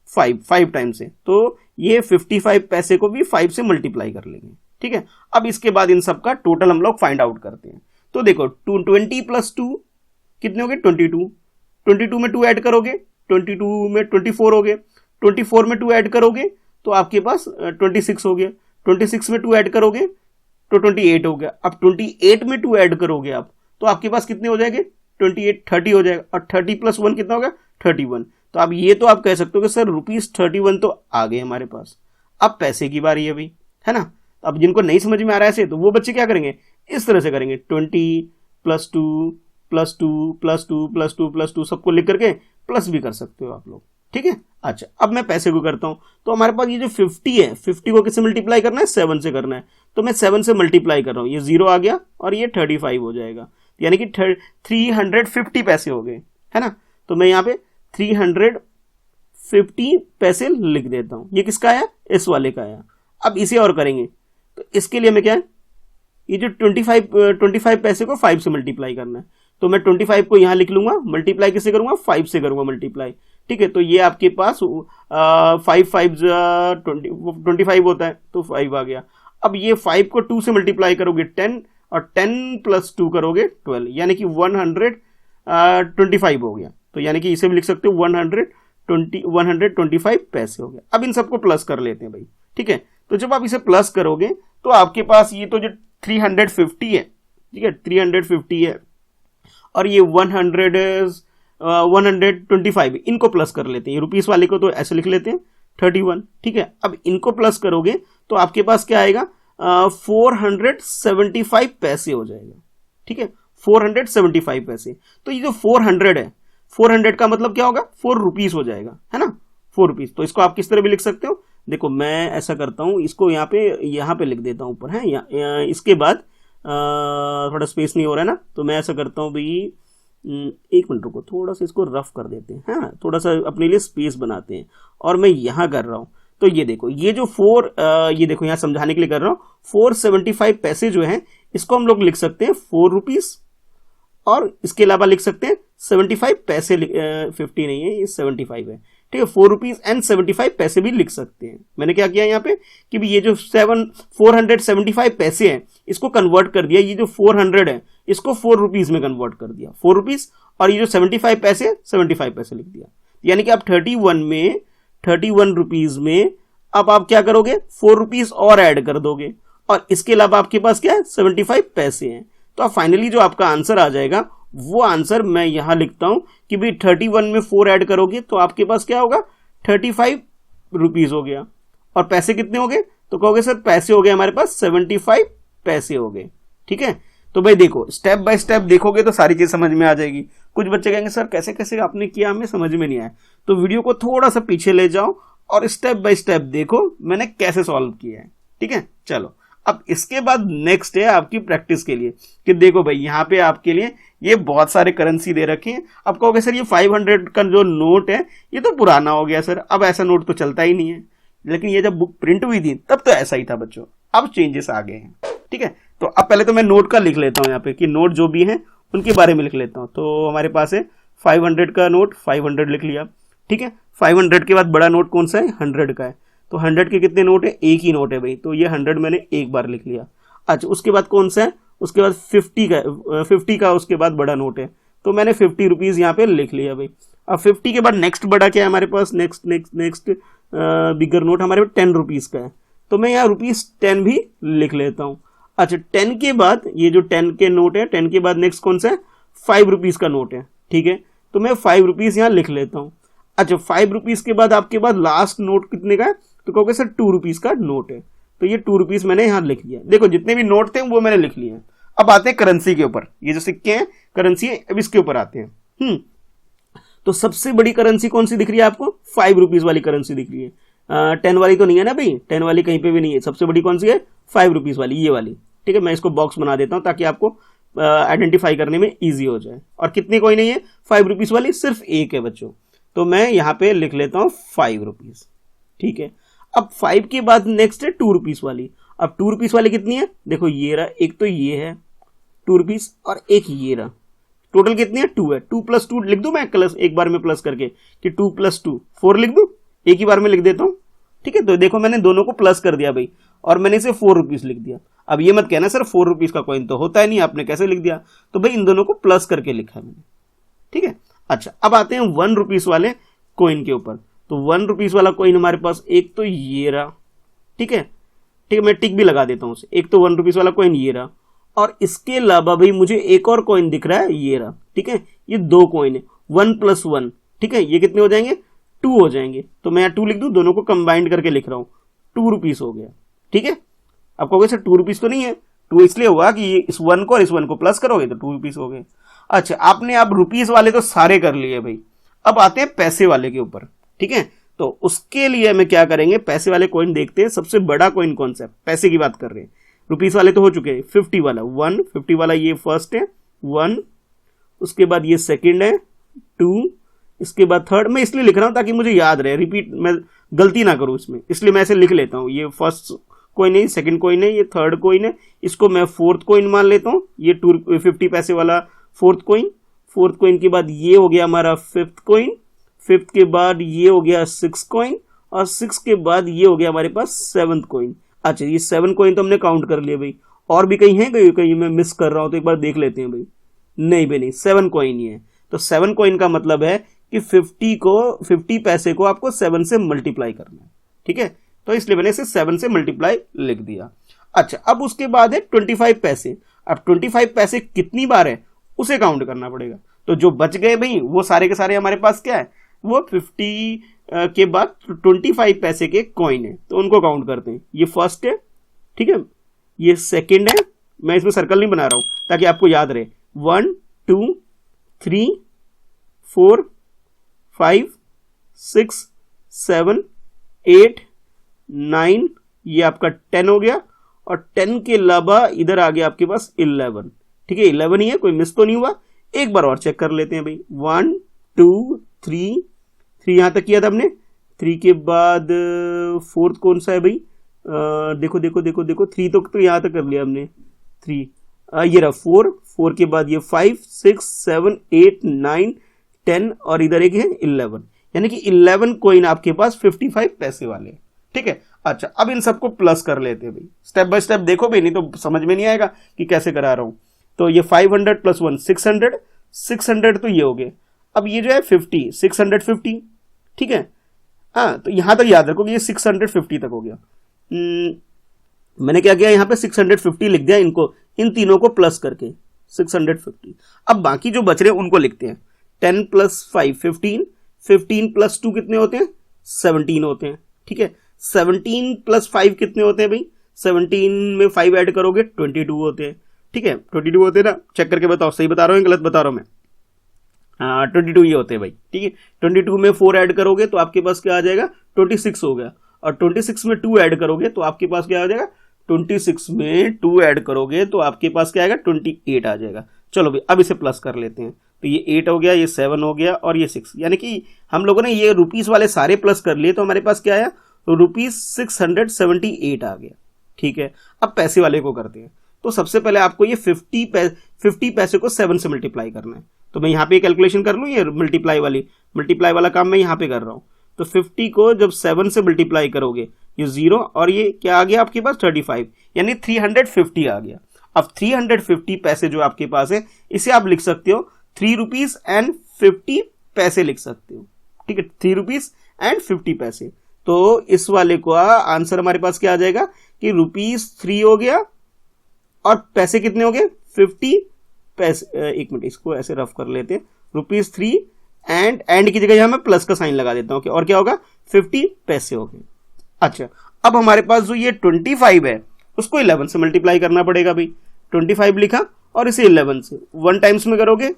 5 टाइम से, तो ये 55 पैसे को भी 5 से मल्टीप्लाई कर लेंगे, ठीक है। अब इसके बाद इन सब का टोटल हम लोग फाइंड आउट करते हैं। तो देखो 20 + 2 कितने हो गए, 22। 22 में 2 ऐड करोगे, 22 में 24 हो गए, 24 में 2 ऐड करोगे तो आपके पास 26 हो गया, 26 में 2 ऐड करोगे तो 28 हो गया। अब 28 में 2 ऐड करोगे आप तो आपके पास कितने हो जाएंगे, 28 30 हो जाएगा, और 30 + 1 कितना होगा, 31। तो अब ये तो आप कह सकते हो कि सर ₹31 तो आ गए हमारे पास। अब पैसे की बारी है भाई, है ना। अब जिनको नहीं समझ में आ रहा है ऐसे, तो वो बच्चे क्या करेंगे, इस तरह से करेंगे, 20 + 2 + 2 + 2 + 2 + 2 सबको लिख करके प्लस भी कर सकते हो आप लोग, ठीक है। अच्छा, अब मैं पैसे को करता हूं, तो हमारे पास ये जो 50 है, 50 को किससे मल्टीप्लाई करना है, 7 से करना है, तो मैं 7 से मल्टीप्लाई कर रहा हूं, ये 0 आ गया और ये 35 हो जाएगा, यानी कि 350 पैसे हो गए, है ना। तो मैं यहाँ पे 350 पैसे लिख देता हूं। ये किसका आया, इस वाले का आया। अब इसे और करेंगे, तो इसके लिए मैं क्या है, ये जो 25 पैसे को 5 से मल्टीप्लाई करना है, तो मैं 25 को यहां लिख लूंगा, मल्टीप्लाई किससे करूंगा, 5 से करूंगा मल्टीप्लाई, ठीक है। तो ये आपके पास 5 5 25 होता है, तो 5 आ गया। अब ये 5 को 2 से मल्टीप्लाई करोगे 10, और 10 + 2 करोगे 12, यानी कि 125 हो गया। तो यानी कि इसे भी लिख सकते हो 125 पैसे हो गया। अब इन सबको प्लस कर लेते हैं भाई, ठीक है। तो जब आप इसे प्लस करोगे तो आपके पास ये तो जो 350 है, ठीक है, 350 है, और ये 125, इनको प्लस कर लेते हैं। रुपीस वाले को तो ऐसे लिख लेते हैं 31, ठीक है। अब इनको प्लस करोगे तो आपके पास क्या आएगा, 475 पैसे हो जाएगा, ठीक है, 475 पैसे। तो ये जो 400 है, 400 का मतलब क्या होगा, 4 रुपीस हो जाएगा, है ना, 4 रुपीस। तो इसको आप किस तरह भी लिख सकते हो, देखो मैं ऐसा करता हूं, इसको यहाँ पे लिख देता हूं ऊपर, है। इसके बाद थोड़ा स्पेस नहीं हो रहा है ना, तो मैं ऐसा करता हूं भाई, 1 मिनट रुको, थोड़ा सा इसको रफ कर देते हैं, हाँ, थोड़ा सा अपने लिए स्पेस बनाते हैं, और मैं यहां कर रहा हूं। तो ये देखो, ये जो ये देखो यहाँ समझाने के लिए कर रहा हूं, 475 पैसे जो है, इसको हम लोग लिख सकते हैं 4 रुपीस, और इसके अलावा लिख सकते हैं 75 पैसे, 50 नहीं है, ये 75 है, ठीक है। 4 रुपीज एंड 75 पैसे भी लिख सकते हैं। मैंने क्या किया यहाँ पे कि भी ये जो 475 पैसे हैं, इसको कन्वर्ट कर दिया, ये जो 400 है इसको 4 रुपीज में कन्वर्ट कर दिया, 4 रुपीज, और ये जो 75 पैसे, 75 पैसे लिख दिया। यानी कि आप 31 रुपीज में अब आप क्या करोगे, 4 रुपीज और ऐड कर दोगे, और इसके अलावा आपके पास क्या है, 75 पैसे हैं। तो आप फाइनली जो आपका आंसर आ जाएगा, वो आंसर मैं यहां लिखता हूं कि भाई 31 में 4 ऐड करोगे तो आपके पास क्या होगा, 35 रुपीज हो गया। और पैसे कितने हो गए, तो कहोगे सर पैसे हो गए हमारे पास 75 पैसे हो गए, ठीक है। तो भाई देखो, स्टेप बाय स्टेप देखोगे तो सारी चीज समझ में आ जाएगी। कुछ बच्चे कहेंगे सर कैसे कैसे आपने किया, हमें समझ में नहीं आया। तो वीडियो को थोड़ा सा पीछे ले जाओ और स्टेप बाय स्टेप देखो मैंने कैसे सॉल्व किया है, ठीक है। चलो, अब इसके बाद नेक्स्ट है आपकी प्रैक्टिस के लिए, कि देखो भाई यहाँ पे आपके लिए ये बहुत सारे करेंसी दे रखे हैं। अब कहोगे सर ये 500 का जो नोट है ये तो पुराना हो गया सर, अब ऐसा नोट तो चलता ही नहीं है। लेकिन ये जब बुक प्रिंट हुई थी तब तो ऐसा ही था बच्चों, अब चेंजेस आ गए हैं, ठीक है। तो अब पहले तो मैं नोट का लिख लेता हूँ यहाँ पे, कि नोट जो भी हैं उनके बारे में लिख लेता हूँ। तो हमारे पास है 500 का नोट, 500 लिख लिया, ठीक है। 500 के बाद बड़ा नोट कौन सा है, 100 का है। तो 100 के कितने नोट है, एक ही नोट है भाई, तो ये 100 मैंने एक बार लिख लिया। अच्छा, उसके बाद कौन सा है, उसके बाद 50 का उसके बाद बड़ा नोट है, तो मैंने 50 रुपीज यहाँ पे लिख लिया भाई। अब 50 के बाद नेक्स्ट बड़ा क्या है हमारे पास, नेक्स्ट बिगर नोट हमारे पास 10 रुपीज का है, तो मैं यहाँ ₹10 भी लिख लेता हूँ। अच्छा, 10 के बाद ये जो 10 के नोट है, 10 के बाद नेक्स्ट कौन सा है, 5 रुपीज का नोट है, ठीक है। तो मैं 5 रुपीज यहाँ लिख लेता हूँ। अच्छा, 5 रुपीज के बाद आपके पास लास्ट नोट कितने का है, तो कहोगे सर 2 रुपीज का नोट है, तो ये 2 रुपीज मैंने यहाँ लिख लिया। देखो जितने भी नोट थे वो मैंने लिख लिए हैं। अब आते हैं करेंसी के ऊपर, ये जो सिक्के हैं करेंसी है, अब इसके ऊपर आते हैं। तो सबसे बड़ी करेंसी कौन सी दिख रही है आपको, 5 रुपीज वाली करेंसी दिख रही है। 10 वाली तो नहीं है ना भाई, 10 वाली कहीं पे भी नहीं है। सबसे बड़ी कौन सी है, 5 रुपीज वाली, ये वाली, ठीक है। मैं इसको बॉक्स बना देता हूं ताकि आपको आइडेंटिफाई करने में ईजी हो जाए। और कितने कोई नहीं है 5 रुपीज वाली, सिर्फ एक है बच्चों, तो मैं यहाँ पे लिख लेता हूँ 5 रुपीज, ठीक है। अब 5 के बाद नेक्स्ट है 2 रुपीज वाली। अब 2 रुपीज वाली कितनी है, देखो ये रहा, एक तो ये है 2 रुपीज और एक ये रहा, टोटल कितनी है 2 है। 2 + 2 लिख दूं मैं प्लस, एक बार में प्लस करके, कि 2 + 2 4 लिख दूं, एक ही बार में लिख देता हूं, ठीक है। तो देखो मैंने दोनों को प्लस कर दिया भाई, और मैंने इसे 4 रुपीज लिख दिया। अब ये मत कहना सर 4 रुपीज का कॉइन तो होता है नहीं, आपने कैसे लिख दिया, तो भाई इन दोनों को प्लस करके लिखा है मैंने, ठीक है। अच्छा, अब आते हैं 1 रुपीज वाले कॉइन के ऊपर। तो 1 रुपीज वाला कॉइन हमारे पास एक तो ये रहा, ठीक है, ठीक है, मैं टिक भी लगा देता हूं उसे। एक तो 1 रुपीज वाला कॉइन ये रहा, और इसके अलावा भाई मुझे एक और कॉइन दिख रहा है, ये रहा, ठीक है। ये 2 कॉइन है, 1 + 1, ठीक है। ये कितने हो जाएंगे, 2 हो जाएंगे। तो मैं यहाँ 2 लिख दूं, दोनों को कंबाइंड करके लिख रहा हूं, ₹2 हो गया। ठीक है, आप कहोगे सर ₹2 तो नहीं है, 2 इसलिए हुआ कि इस 1 को और इस 1 को प्लस करोगे तो ₹2 हो गए। अच्छा, आपने अब रुपीस वाले तो सारे कर लिए भाई, अब आते हैं पैसे वाले के ऊपर। ठीक है, तो उसके लिए हमें क्या करेंगे, पैसे वाले कॉइन देखते हैं। सबसे बड़ा कॉइन कौन सा है, पैसे की बात कर रहे हैं। रुपीस वाले तो हो चुके हैं, 50 वाला 1, 50 वाला ये फर्स्ट है 1, उसके बाद ये सेकंड है 2, इसके बाद थर्ड। मैं इसलिए लिख रहा हूं ताकि मुझे याद रहे, रिपीट मैं गलती ना करूं इसमें, इसलिए मैं ऐसे लिख लेता हूं। ये फर्स्ट कॉइन है, सेकंड कॉइन है, ये थर्ड कॉइन है, इसको मैं फोर्थ कॉइन मान लेता हूं। ये 50 पैसे वाला फोर्थ कॉइन के बाद ये हो गया हमारा फिफ्थ कॉइन, फिफ्थ के बाद ये हो गया 6 कॉइन, और 6 के बाद ये हो गया हमारे पास 7th कॉइन। अच्छा, ये 7 कॉइन तो हमने काउंट कर लिया भाई, और भी कहीं है, कहीं मैं मिस कर रहा हूं तो एक बार देख लेते हैं भाई। नहीं भाई नहीं, 7 कॉइन ही है। तो 7 कॉइन का मतलब है कि 50 पैसे को आपको 7 से मल्टीप्लाई करना है। ठीक है, तो इसलिए मैंने इसे 7 से मल्टीप्लाई लिख दिया। अच्छा, अब उसके बाद है 25 पैसे। अब 25 पैसे कितनी बार है उसे काउंट करना पड़ेगा। तो जो बच गए भाई वो सारे के सारे हमारे पास क्या है, वो 50 के बाद 25 पैसे के कॉइन है, तो उनको काउंट करते हैं। ये फर्स्ट है, ठीक है, ये सेकंड है, मैं इसमें सर्कल नहीं बना रहा हूं ताकि आपको याद रहे। 1 2 3 4 5 6 7 8 9, ये आपका 10 हो गया, और 10 के अलावा इधर आ गया आपके पास 11। ठीक है, 11 ही है, कोई मिस तो नहीं हुआ। एक बार और चेक कर लेते हैं भाई। 1 2 3 यहां तक किया था हमने। 3 के बाद फोर्थ कौन सा है भाई, देखो देखो देखो देखो, 3 तो यहां तक कर लिया हमने। 3 ये रहा 4 के बाद ये 5 6 7 8 9 10, और इधर एक है 11, यानी कि 11 कॉइन आपके पास 55 पैसे वाले। ठीक है, अच्छा, अब इन सबको प्लस कर लेते हैं भाई, स्टेप बाय स्टेप देखो भाई, नहीं तो समझ में नहीं आएगा कि कैसे करा रहा हूं। तो ये 500 प्लस 1 600 तो ये हो गए। अब ये जो है 50 650, ठीक है, हाँ, तो यहां तक याद रखो कि ये 650 तक हो गया। मैंने क्या किया, यहां पे 650 लिख दिया, इनको इन तीनों को प्लस करके 650। अब बाकी जो बच रहे हैं उनको लिखते हैं। 10 प्लस 5 15, 15 प्लस 2 कितने होते हैं, 17 होते हैं। ठीक है, 17 प्लस 5 कितने होते हैं भाई, 17 में 5 ऐड करोगे 22 होते हैं। ठीक है, 22 होते हैं ना, चेक करके बताओ सही बता रहा हूँ गलत बता रहा हूं मैं। 22 ये होते हैं भाई। ठीक है, 22 में 4 ऐड करोगे तो आपके पास क्या आ जाएगा, 26 हो गया, और 26 में 2 ऐड करोगे तो आपके पास क्या आ जाएगा, 26 में 2 ऐड करोगे तो आपके पास क्या आएगा, 28 आ जाएगा। चलो भाई, अब इसे प्लस कर लेते हैं। तो ये 8 हो गया, ये 7 हो गया, और ये 6, यानी कि हम लोगों ने ये रुपीस वाले सारे प्लस कर लिए, तो हमारे पास क्या आया, तो ₹678 आ गया। ठीक है, अब पैसे वाले को करते हैं। तो सबसे पहले आपको ये 50 पैसे को 7 से मल्टीप्लाई करना है। तो मैं यहाँ पे कैलकुलेशन कर लूँ, ये मल्टीप्लाई वाला काम मैं यहाँ पे कर रहा हूँ। तो 50 को जब 7 से मल्टीप्लाई करोगे, ये 0, और ये क्या आ गया आपके पास 35, यानी 350 आ गया। अब 350 पैसे जो आपके पास है, इसे आप लिख सकते हो ₹3.50 लिख सकते हो। ठीक है, ₹3.50। तो इस वाले को आंसर हमारे पास क्या आ जाएगा कि ₹3 हो गया, और पैसे कितने हो गए, 50 पैसे। एक मिनट, इसको ऐसे रफ कर लेते हैं, ₹3, एंड की जगह यहां मैं प्लस का साइन लगा देता हूं, और क्या होगा, 50 पैसे हो गए। अच्छा, अब हमारे पास जो ये 25 है उसको 11 से मल्टीप्लाई करना पड़ेगा भाई। 25 लिखा, और इसे 11 से 1 टाइम्स में करोगे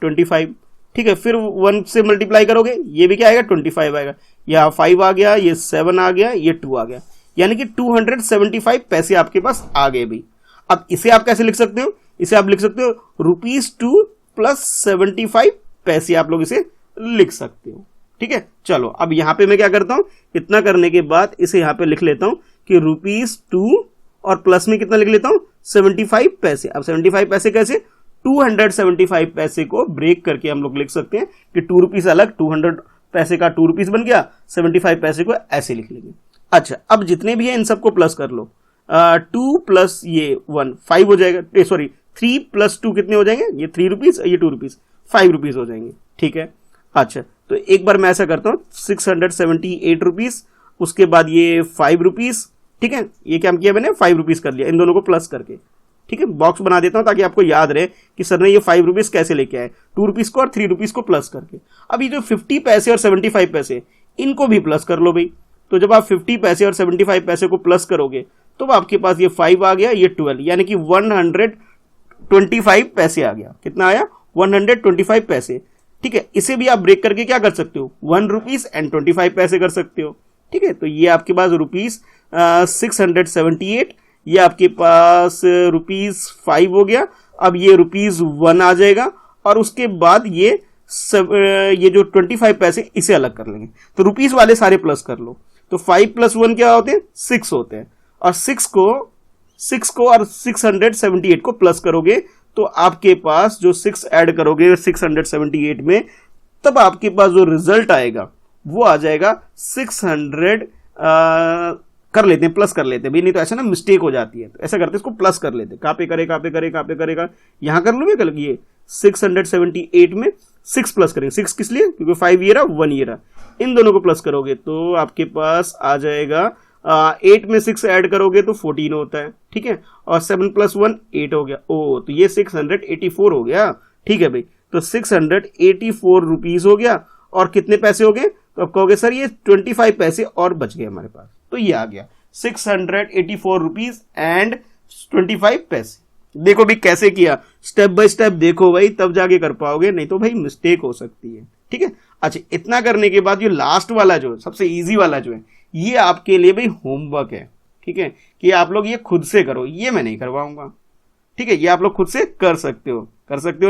25। ठीक है, फिर 1 से मल्टीप्लाई करोगे, ये भी क्या आएगा, 25 आएगा। यहाँ 5 आ गया, ये 7 आ गया, ये 2 आ गया, यानी कि 275 पैसे आपके पास आ गए भाई। अब इसे आप कैसे लिख सकते हो, इसे आप लिख सकते हो ₹2 प्लस 75 पैसे, आप लोग इसे लिख सकते हो। ठीक है, चलो अब यहां पे मैं क्या करता हूं, इतना करने के बाद इसे यहां पे लिख लेता हूं कि ₹2 और प्लस में कितना लिख लेता हूं, 75 पैसे। अब 75 पैसे कैसे, 275 पैसे को ब्रेक करके हम लोग लिख सकते हैं कि ₹2 अलग, 200 पैसे का ₹2 बन गया, 75 पैसे को ऐसे लिख लेंगे। अच्छा, अब जितने भी हैं इन सबको प्लस कर लो। 2 प्लस ये 1 5 हो जाएगा, सॉरी 3 प्लस 2 कितने हो जाएंगे, ये ₹3, ये ₹2, ₹5 हो जाएंगे। ठीक है, अच्छा, तो एक बार मैं ऐसा करता हूँ, ₹678, उसके बाद ये ₹5। ठीक है, ये क्या किया मैंने, ₹5 कर लिया इन दोनों को प्लस करके। ठीक है, बॉक्स बना देता हूं ताकि आपको याद रहे कि सर ने ये ₹5 कैसे लेके आए, ₹2 को और ₹3 को प्लस करके। अब ये जो 50 पैसे और 75 पैसे, इनको भी प्लस कर लो भाई। तो जब आप 50 पैसे और 75 पैसे को प्लस करोगे तो आपके पास ये 5 आ गया, ये 12, यानी कि 125 पैसे आ गया। कितना आया? 125 पैसे। ठीक है, इसे भी आप ब्रेक करके क्या कर सकते हो? 1 रुपीज एंड 25 पैसे कर सकते हो। ठीक है, तो ये आपके पास रुपीज 678, ये आपके पास रुपीज 5 हो गया। अब ये रुपीज 1 आ जाएगा और उसके बाद ये जो 25 पैसे इसे अलग कर लेंगे। तो रुपीज वाले सारे प्लस कर लो। तो 5 + 1 क्या होते हैं? 6 होते हैं। और 6 को और 678 को प्लस करोगे तो आपके पास जो 6 ऐड करोगे 678 में, तब आपके पास जो रिजल्ट आएगा वो आ जाएगा 600 कर लेते हैं, प्लस कर लेते हैं भाई, नहीं तो ऐसा ना मिस्टेक हो जाती है। तो ऐसा करते हैं, इसको प्लस कर लेते हैं। कहाँ पे करेगा, यहां कर लूंगे कल। ये 678 में 6 प्लस करेंगे। 6 किस लिए? क्योंकि 5 ये रहा, 1 ये रहा। इन दोनों को प्लस करोगे तो आपके पास आ जाएगा 8 में 6 ऐड करोगे तो 14 होता है। ठीक है, और 7 + 1 8 हो गया। ओ, तो ये 684 हो गया। ठीक है भाई, तो 684 रुपीज हो गया। और कितने पैसे हो गए? तो आप कहोगे सर ये 25 पैसे और बच गए हमारे पास। तो ये आ गया 684 रुपीज एंड 25 पैसे। देखो भाई कैसे किया, स्टेप बाय स्टेप देखो भाई, तब जाके कर पाओगे, नहीं तो भाई मिस्टेक हो सकती है। ठीक है, अच्छा इतना करने के बाद ये लास्ट वाला जो सबसे इजी वाला जो है, ये आपके लिए भाई होमवर्क है। ठीक है, कि आप लोग ये खुद से करो, ये मैं नहीं करवाऊंगा। ठीक है, ये आप लोग खुद से कर सकते हो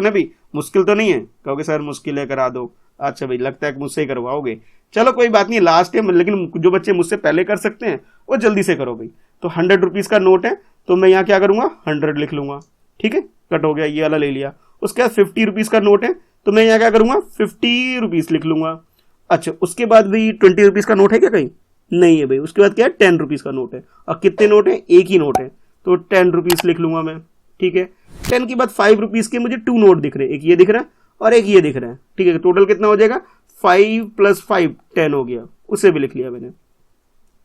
ना भाई, मुश्किल तो नहीं है। कहोगे सर मुश्किल है, करा दो। अच्छा भाई, लगता है कि मुझसे ही करवाओगे, चलो कोई बात नहीं, लास्ट है। लेकिन जो बच्चे मुझसे पहले कर सकते हैं वो जल्दी से करो भाई। तो 100 रुपीज का नोट है, तो मैं यहाँ क्या करूंगा? 100 लिख लूंगा। ठीक है, कट हो गया, ये वाला ले लिया। उसके बाद 50 रुपीज का नोट है, तो मैं यहाँ क्या करूंगा? 50 रुपीज लिख लूंगा। अच्छा, उसके बाद भाई 20 रुपीज का नोट है क्या? कहीं नहीं है भाई। उसके बाद क्या है? 10 रुपीज का नोट है। और कितने नोट है? एक ही नोट है, तो 10 रुपीज लिख लूंगा मैं। ठीक है, 10 के बाद 5 रुपीज के मुझे 2 नोट दिख रहे हैं, एक ये दिख रहा है और एक ये दिख रहा है। ठीक है, टोटल कितना हो जाएगा? 5 + 5 10 हो गया, उसे भी लिख लिया मैंने।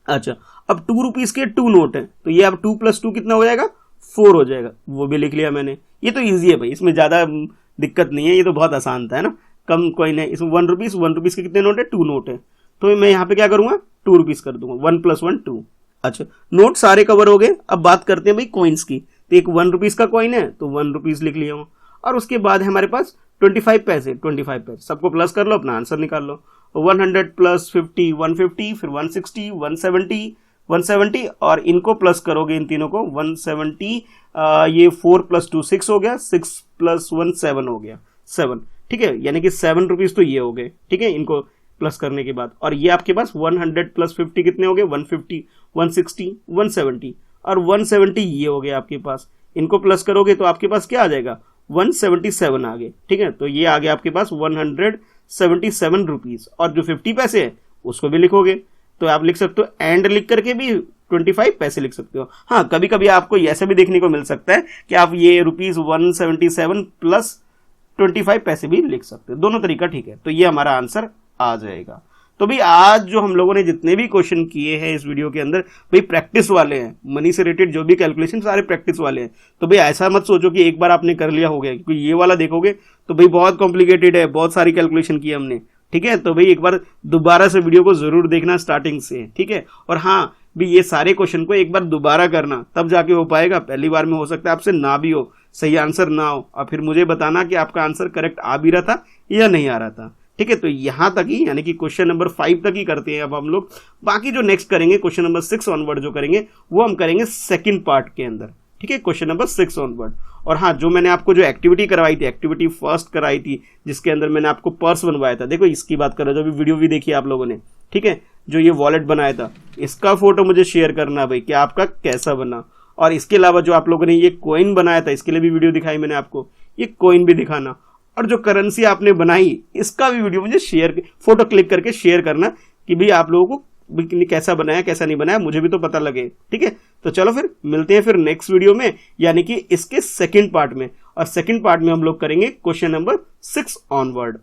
अच्छा, अब 2 रुपीज के 2 नोट है, तो ये अब 2 + 2 कितना हो जाएगा? 4 हो जाएगा, वो भी लिख लिया मैंने। ये तो इजी है भाई, इसमें ज्यादा दिक्कत नहीं है, ये तो बहुत आसान था, है ना। कम कॉइन है इसमें। 1 रुपीज के कितने नोट है? 2 नोट है, तो मैं यहाँ पे क्या करूंगा? 2 रुपीज कर दूंगा। 1 + 1 2। अच्छा, नोट सारे कवर हो गए। अब बात करते हैं भाई कॉइन्स की। तो एक 1 रुपीज का कॉइन है, तो 1 रुपीज लिख लिया हूँ। और उसके बाद है हमारे पास 25 पैसे। सबको प्लस कर लो, अपना आंसर निकाल लो। 100 + 50 150, फिर 160 170 और इनको प्लस करोगे, इन तीनों को 170। ये 4 + 2 6 हो गया, 6 + 1 7 हो गया, 7। ठीक है, यानी कि 7 रुपीज तो ये हो गए। ठीक है, इनको प्लस करने के बाद। और ये आपके पास 100 + 50 कितने हो गए? 150 160 170 और 170 ये हो गए आपके पास। इनको प्लस करोगे तो आपके पास क्या आ जाएगा? 177 आ गए। ठीक है, तो ये आ गया आपके पास 177 रुपीज। और जो 50 पैसे है उसको भी लिखोगे, तो आप लिख सकते हो एंड लिख करके भी 25 पैसे लिख सकते हो। हाँ, कभी कभी आपको ऐसा भी देखने को मिल सकता है कि आप ये ₹177 + 25 पैसे भी लिख सकते हो। दोनों तरीका ठीक है, तो ये हमारा आंसर आ जाएगा। तो भाई आज जो हम लोगों ने जितने भी क्वेश्चन किए हैं इस वीडियो के अंदर, भाई प्रैक्टिस वाले हैं। मनी से रिलेटेड जो भी कैलकुलेशन सारे प्रैक्टिस वाले हैं। तो भाई ऐसा मत सोचो कि एक बार आपने कर लिया हो गया, क्योंकि ये वाला देखोगे तो भाई बहुत कॉम्प्लिकेटेड है, बहुत सारी कैलकुलेशन की हमने। ठीक है, तो भाई एक बार दोबारा से वीडियो को जरूर देखना स्टार्टिंग से। ठीक है, और हाँ भी ये सारे क्वेश्चन को एक बार दोबारा करना, तब जाके हो पाएगा। पहली बार में हो सकता है आपसे ना भी हो, सही आंसर ना हो, और फिर मुझे बताना कि आपका आंसर करेक्ट आ भी रहा था या नहीं आ रहा था। ठीक है, तो यहां तक ही, यानी कि क्वेश्चन नंबर 5 तक ही करते हैं अब हम लोग। बाकी जो नेक्स्ट करेंगे क्वेश्चन नंबर 6 ऑनवर्ड जो करेंगे वो हम करेंगे सेकंड पार्ट के अंदर। ठीक है, क्वेश्चन नंबर 6 ऑनवर्ड। और हाँ, जो मैंने आपको जो एक्टिविटी करवाई थी, एक्टिविटी फर्स्ट कराई थी, जिसके अंदर मैंने आपको पर्स बनवाया था, देखो इसकी बात कर रहा हूं, जो भी वीडियो भी देखी आप लोगों ने। ठीक है, जो ये वॉलेट बनाया था, इसका फोटो मुझे शेयर करना भाई कि आपका कैसा बना। और इसके अलावा जो आप लोगों ने ये कॉइन बनाया था, इसके लिए भी वीडियो दिखाई मैंने आपको, ये कॉइन भी दिखाना। और जो करेंसी आपने बनाई, इसका भी वीडियो मुझे शेयर, फोटो क्लिक करके शेयर करना कि भाई आप लोगों को कैसा बनाया कैसा नहीं बनाया, मुझे भी तो पता लगे। ठीक है, तो चलो फिर मिलते हैं फिर नेक्स्ट वीडियो में, यानी कि इसके सेकंड पार्ट में। और सेकंड पार्ट में हम लोग करेंगे क्वेश्चन नंबर 6 ऑनवर्ड।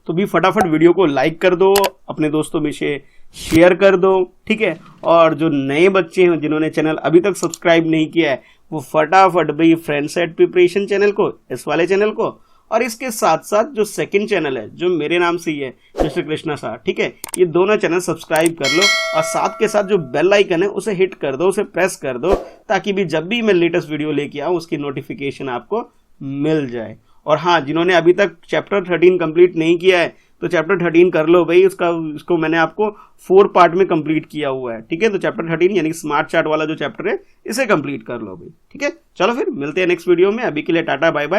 तो भी फटाफट वीडियो को लाइक कर दो, अपने दोस्तों में से शेयर कर दो। ठीक है, और जो नए बच्चे हैं जिन्होंने चैनल अभी तक सब्सक्राइब नहीं किया है, वो फटाफट भाई फ्रेंड्स एट प्रिपरेशन चैनल को, इस वाले चैनल को, और इसके साथ साथ जो सेकंड चैनल है जो मेरे नाम से ही है, मिस्टर कृष्णा शाह, ठीक है, ये दोनों चैनल सब्सक्राइब कर लो और साथ के साथ जो बेल आइकन है उसे हिट कर दो, उसे प्रेस कर दो, ताकि भी जब भी मैं लेटेस्ट वीडियो लेके आऊँ उसकी नोटिफिकेशन आपको मिल जाए। और हाँ, जिन्होंने अभी तक चैप्टर 13 कंप्लीट नहीं किया है तो चैप्टर 13 कर लो भाई, इसको मैंने आपको 4 पार्ट में कंप्लीट किया हुआ है, ठीक है। तो चैप्टर 13 यानी स्मार्ट चार्ट वाला जो चैप्टर है इसे कंप्लीट कर लो भाई, ठीक है। चलो फिर मिलते हैं नेक्स्ट वीडियो में, अभी के लिए टाटा बाय बाय।